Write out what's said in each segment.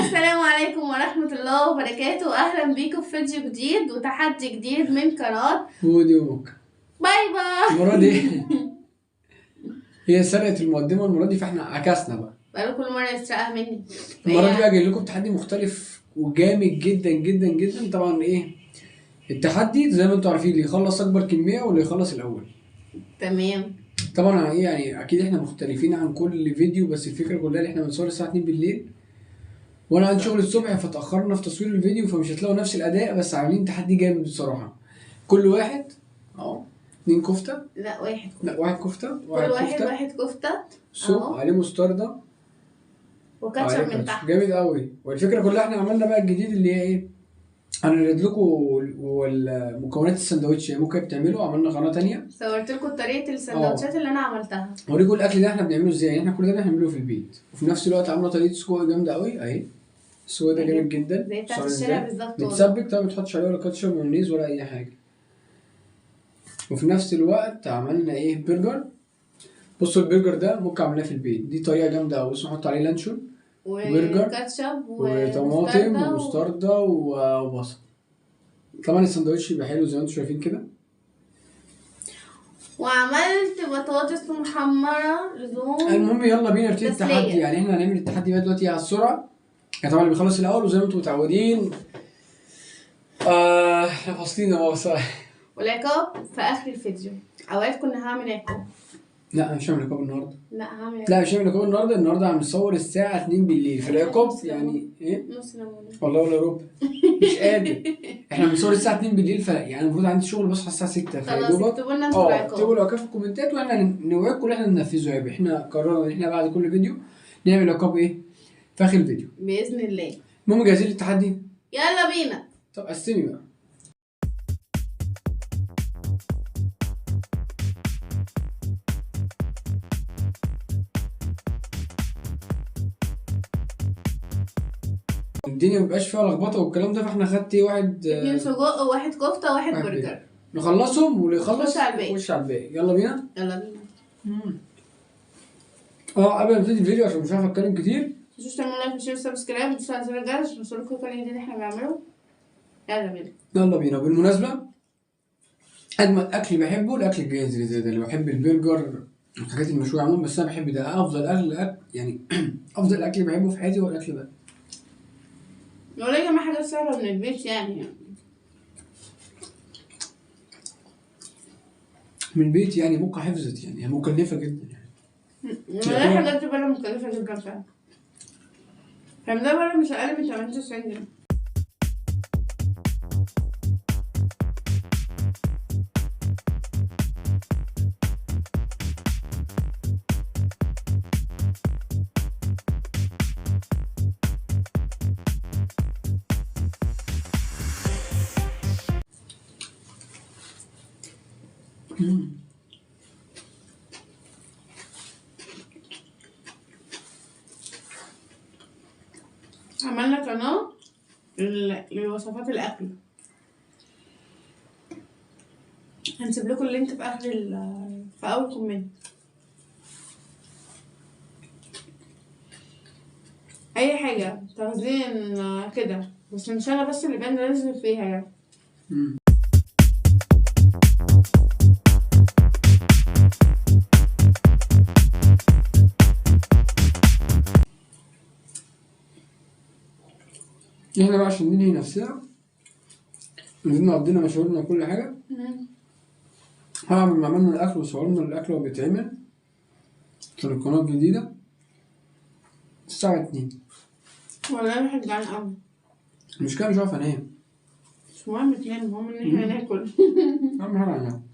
السلام عليكم ورحمة الله وبركاته. أهلا بيكم في فيديو جديد وتحدي جديد من قناة وديوك. باي باي. المرة دي هي سرقت المقدمة المرة دي، فاحنا عكسنا بقى. بقاله كل مرة يسرقها مني. المرة دي بقى جاي لكم تحدي مختلف وجامد جدا جدا جدا. طبعا ايه التحدي؟ زي ما انتم عارفين، اللي يخلص أكبر كمية واللي يخلص الأول. تمام. طبعا ايه يعني، أكيد احنا مختلفين عن كل فيديو، بس الفكرة كلها ان احنا بنصور الساعة 2 بالليل وانا عندي شغل الصبح، فتأخرنا في تصوير الفيديو، فمش هتلاقوا نفس الأداء، بس عاملين تحدي جامد بصراحة. كل واحد 2 كفتة. لا واحد كفتة. لا واحد كفتة. كل واحد كفتة. سوق عليه مستردة وكاتشب من تحت. جامد قوي. والفكرة كلها احنا عملنا بقى الجديد اللي هي ايه، هنرد لكم مكونات السندوتش. يعني ممكن بتعمله، عملنا قناة تانية صورت لكم طريقة السندوتشات اللي انا عملتها. اوريكم الاكل ده احنا بنعمله ازاي. يعني احنا كل ده بنعمله في البيت، وفي نفس الوقت عملنا طريقة سجق جامدة قوي اهي. السجق ده جامد جدا زي بتاعت الشارع بالظبط. متسبك، طبعا ما تحطش عليه ولا كاتشب مايونيز ولا اي حاجة. وفي نفس الوقت عملنا ايه، برجر. بصوا البرجر ده ممكن عملناه في البيت، دي طريقة جامدة قوي. بس نحط عليه لانشون وكاتشب وطماطم ومستردة وبصل. طبعا السندوتش يبقى حلو زي ما انتم شايفين كده. وعملت بطاطس محمرة لزوم. المهم يلا بينا نبتدي التحدي. يعني احنا هنعمل التحدي بقى دلوقتي على السرعة. يعني طبعا اللي بيخلص الأول، وزي ما انتم متعودين احنا فاصلين اهو. والعقاب في آخر الفيديو. اوعدكم اني هعمل عقاب. لا مش هعمل عقاب النهارده. لا مش هعمل عقاب النهارده. النهارده هنصور الساعة 2 بالليل. في العقاب يعني ايه؟ نص ليمونة والله ولا ربع. مش قادر. احنا بنصور الساعة 2 بالليل، يعني المفروض عندي شغل بصحى الساعة 6. خلاص اكتبوا لنا انتوا العقاب. اكتبوا العقاب في الكومنتات واحنا نوعدكم ان احنا ننفذه. يعني احنا قررنا ان احنا بعد كل فيديو نعمل عقاب ايه في اخر الفيديو باذن الله. المهم جاهزين للتحدي؟ يلا بينا. طب قسمي بقى. الدنيا مبقاش فيها لخبطه والكلام ده، فاحنا خدت واحد 2 سجق وواحد كفته وواحد برجر. نخلصهم واللي يخلص خش على الباقي. يلا بينا. يلا بينا. قبل ما نبتدي الفيديو عشان مش عارف اتكلم كتير، متنسوش تعملوا لايك وشير وسبسكرايب وتدوسوا على زر الجرس عشان يوصلكوا كل جديد احنا بنعمله. يلا بينا. بالمناسبه اجمل اكل بحبه الاكل الجاهز اللي زي ده. اللي بحب البرجر والحاجات المشويه عموما، بس انا بحب ده. افضل اكل يعني افضل اكل بحبه في حياتي هو الاكل ده. لو لقينا ما حاجات سهله من البيت يعني من البيت يعني ممكن حفظت، يعني هي مكلفه جدا يعني. والله حاجات بره مكلفه جدا فعلا. ده بره مش اقل من 98 جنيه. عملنا قناة لوصفات الأكل. هنسيب لكم اللينك في آخر في أول كومنت. أي حاجة تخزين كده، بس مش أنا بس اللي بنزل فيها يعني. احنا بقى عشان ننهي نفسنا نزلنا قضينا مشاورنا وكل حاجة. هعمل عملنا الأكل وصورنا الأكل وهو بيتعمل عشان القناة الجديدة الساعة 2. والله الواحد جعان أوي. المشكلة مش عارف أنام. مش مهم تنام، المهم إن احنا ناكل. أهم حاجة أنام.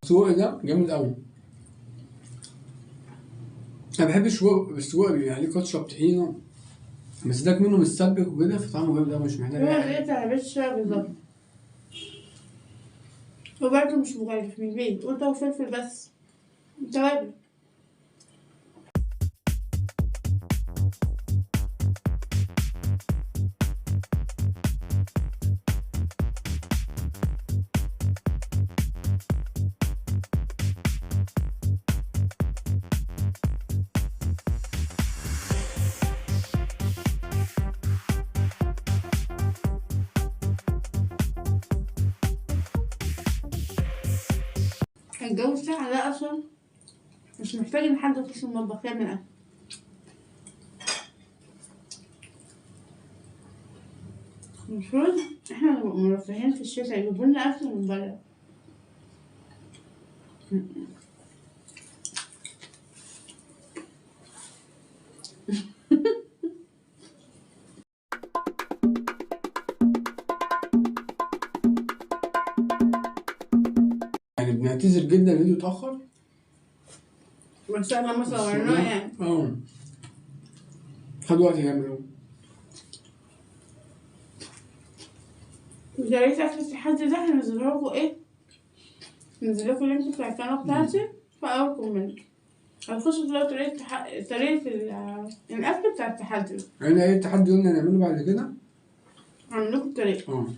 السجق ده جامد أوي. أنا بحب السجق بيبقى عليه كاتشب طحينة، بس ده منه متسبك وكده فطعمه جامد أوي، مش محتاج هو زي تعبير الشاي بالظبط. وبرده مش مكلف من البيت، قلت وفلفل بس توابل. الجو الساقع ده اصلا مش محتاج ان حد يخش المطبخ يعمل اكل. المفروض احنا نبقى مرفهين في الشتا يجيبولنا اكل من بره. يعني بنعتذر جدا الفيديو اتأخر. بس احنا ما صورناه يعني. خد وقت يعملوه. يا ريت اكل التحدي ده هنزلهولكوا ايه؟ هنزلهولكوا اللينك بتاع القناة بتاعتي في اول كومنت. هتخشوا تلاقوا طريقة الأكل بتاع التحدي. يعني ايه التحدي قلنا نعمله بعد كده؟ هعملكوا الطريقة.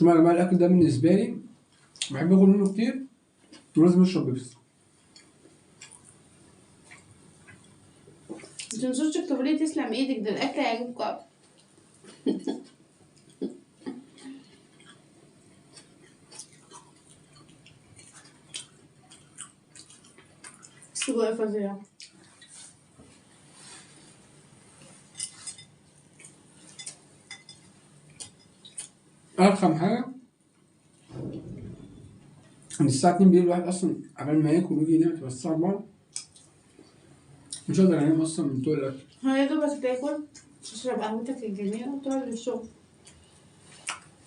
طبعا بقى الأكل ده بالنسبة لي بحب آكل منه كتير ولازم أشرب بيبسي. متنسوش تكتبوا لي تسلم ايدك، ده الأكل هيعجبكوا أوي. السجق فظيع. أرخم حاجة من الساعة 2 بالليل الواحد أصلا قبل ما ياكل ويجي ينام تبقى الساعة 4، مش هقدر أنام أصلا من طول الأكل. هو يا دوبك تاكل تشرب قهوتك الجميلة وتقعد للشغل.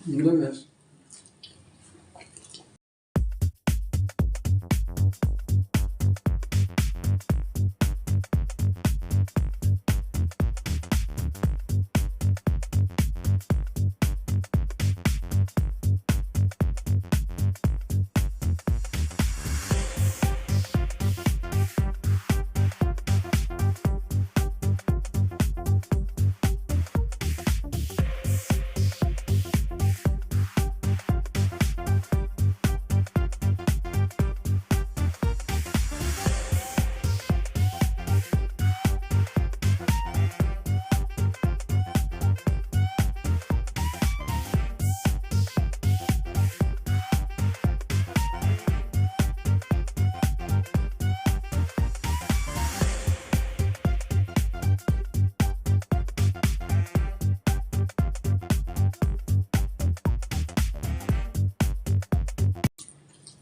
ده بس.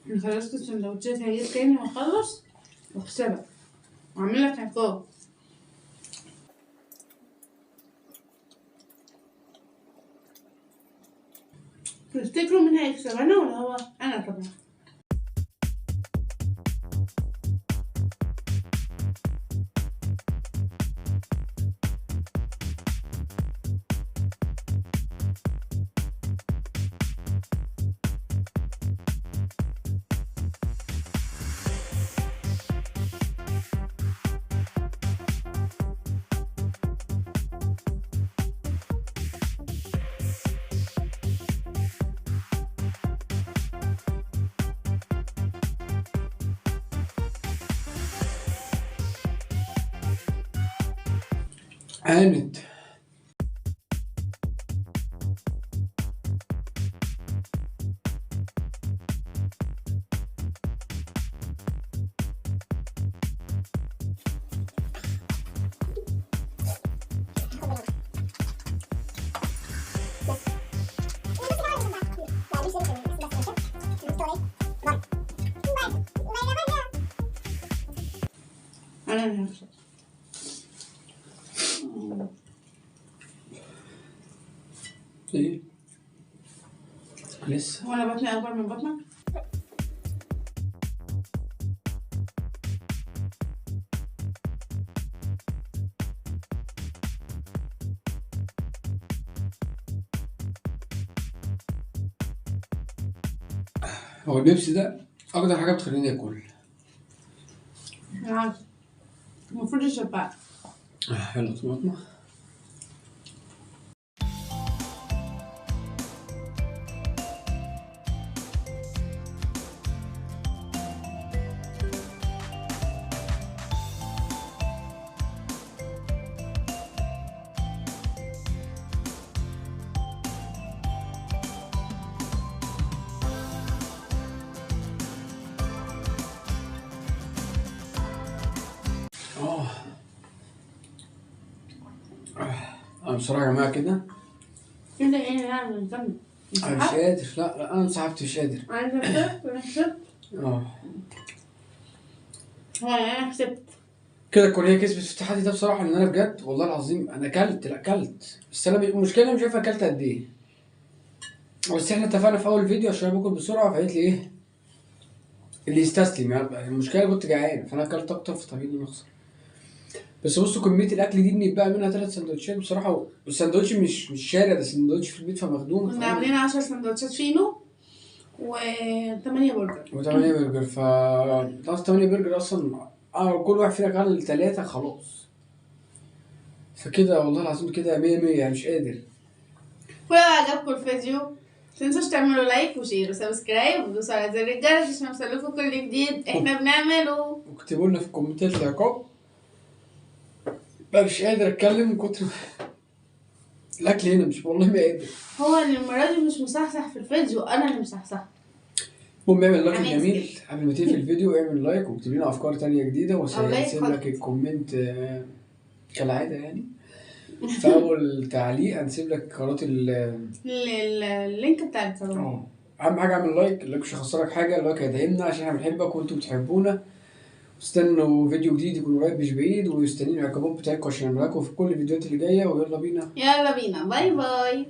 أنا خلصت السندوتشات، هجيب تاني وأخلص وأكسبك وأعملك عقاب. تفتكروا مين هيكسب، أنا ولا هو؟ أنا طبعا. عانت. أنا اللي هكسب. ايه لسه. هو أنا بطني أكبر من بطنك؟ هو البيبسي ده أكتر حاجة بتخليني آكل. بالعكس، المفروض يشبعك. يلا طماطمة. انا بصراحه يا جماعه كده انت ايه يعني نكمل؟ انا مش قادر. لا انا انسحبت، مش قادر. انا كسبت وانا كسبت. اه هو انا كسبت. كده الكوريه كسبت في التحدي ده بصراحه، لان انا بجد والله العظيم انا اكلت بس انا المشكله أنا مش عارف اكلت قد ايه. بس احنا اتفقنا في اول فيديو عشان انا باكل بسرعه، فقالت لي ايه اللي يستسلم. يعني المشكله كنت جعان فانا اكلت اكتر فطبيعي اني اخسر. بس بصوا كميه الاكل دي بنتبقى منها 3 سندوتشات بصراحه، والسندوتش مش شارع، ده سندوتش في البيت فمخدوم. كنا عاملين 10 سندوتشات فينو و8 برجر. و8 برجر. خلاص 8 برجر اصلا كل واحد فينا كان 3 خلاص. فكده والله العظيم كده 100 100 يعني مش قادر. ولو عجبكم الفيديو متنسوش تعملوا لايك وشير وسبسكرايب ودوسوا على زر الجرس عشان يوصلكوا كل جديد احنا بنعمله. واكتبوا لنا في الكومنتات العقاب. بقى مش قادر اتكلم من كتر الاكل هنا، مش والله ما قادر. هو اللي المرة دي مش مصحصح في الفيديو، انا اللي مصحصح. المهم اعمل لايك عميز جميل قبل ما تقفل الفيديو، اعمل لايك واكتب لنا افكار تانية جديده، أو لايك وهسيب لك خالص. الكومنت كالعاده يعني. في اول تعليق هنسيب لك قناه اللينك بتاع القناة. اهم حاجه اعمل لايك، اللايك مش هيخسرك حاجه، اللايك هيدعمنا عشان احنا بنحبك وانتوا بتحبونا. استنوا فيديو جديد يكون قريب مش بعيد، واستنوا العقابات بتاعتكم عشان نعمل لكم في كل الفيديوهات اللي جايه. ويلا بينا يلا بينا، باي باي.